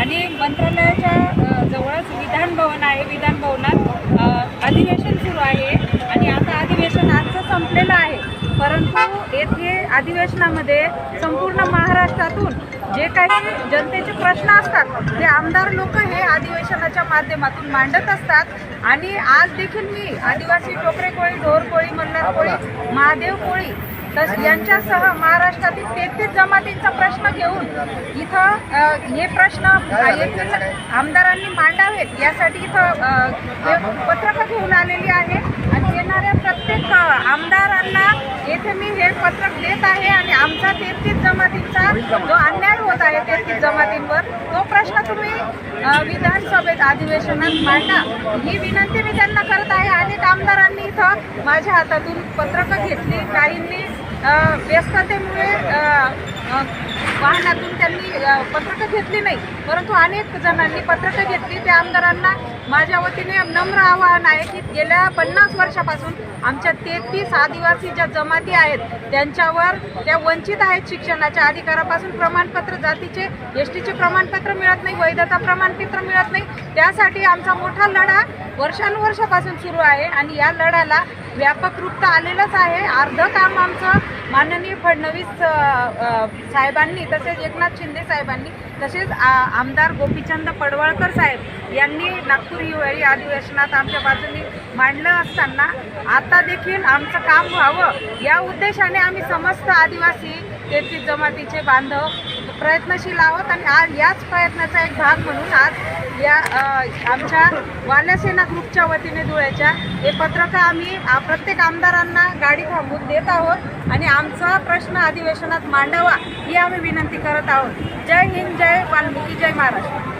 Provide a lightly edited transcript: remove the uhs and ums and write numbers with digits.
आणि मंत्रालयाच्या जवळच विधान भवन आहे. विधान भवनात अधिवेशन सुरू आहे आणि आता अधिवेशन आजचं संपलेलं आहे. परंतु येथे अधिवेशनामध्ये संपूर्ण महाराष्ट्रातून जे काही जनतेचे प्रश्न असतात ते आमदार लोक हे अधिवेशनाच्या माध्यमातून मांडत असतात। आणि आज देखील मी आदिवासी टोकरे कोळी, ढोर कोळी, मल्हार कोळी, महादेव कोळी यांच्यासह महाराष्ट्रातील 33 जमातींचा प्रश्न घेऊन इथं हे प्रश्न येथील आमदारांनी मांडावेत यासाठी इथं पत्रकं घेऊन आलेली आहे। आणि येणाऱ्या प्रत्येक आमदारांना येथे मी हे पत्रक देत आहे आणि आमचा 33 जमातींचा जो अन्याय होत आहे 33 जमातींवर तो प्रश्न तुम्ही विधानसभेत अधिवेशनात मांडा ही विनंती मी त्यांना करत आहे। अनेक आमदारांनी इथं माझ्या हातातून पत्रकं घेतली, काहींनी व्यस्ततेमुळे वाहनातून त्यांनी पत्रकं घेतली नाही, परंतु अनेक जणांनी पत्रकं घेतली। त्या आमदारांना माझ्या वतीने नम्र आवाहन आहे की गेल्या 50 वर्षापासून आमच्या 33 आदिवासी ज्या जमाती आहेत त्यांच्यावर त्या वंचित आहेत शिक्षणाच्या अधिकारापासून। प्रमाणपत्र जातीचे एसटीचे प्रमाणपत्र मिळत नाही, वैधता प्रमाणपत्र मिळत नाही। त्यासाठी आमचा मोठा लढा वर्षानुवर्षापासून सुरू आहे आणि या लढ्याला व्यापक रूप तर आलेलंच आहे। अर्धं काम आमचं माननीय फडणवीस साहेबांनी तसेच एकनाथ शिंदे साहेबांनी तसेच आमदार गोपीचंद पडवळकर साहेब यांनी नागपूर हिवाळी अधिवेशनात आमच्या बाजूने मांडलं असताना आता देखील आमचं काम व्हावं या उद्देशाने आम्ही समस्त आदिवासी 33 जमातीचे बांधव प्रयत्नशील आहोत। आणि आज याच प्रयत्नाचा एक भाग म्हणून आज या आमच्या वाल्यासेना ग्रुपच्या वतीने धुळ्याच्या हे पत्रकं आम्ही प्रत्येक आमदारांना गाडी थांबवून देत आहोत आणि आमचा प्रश्न अधिवेशनात मांडावा ही आम्ही विनंती करत आहोत। जय हिंद, जय वाल्मिकी, जय महाराष्ट्र।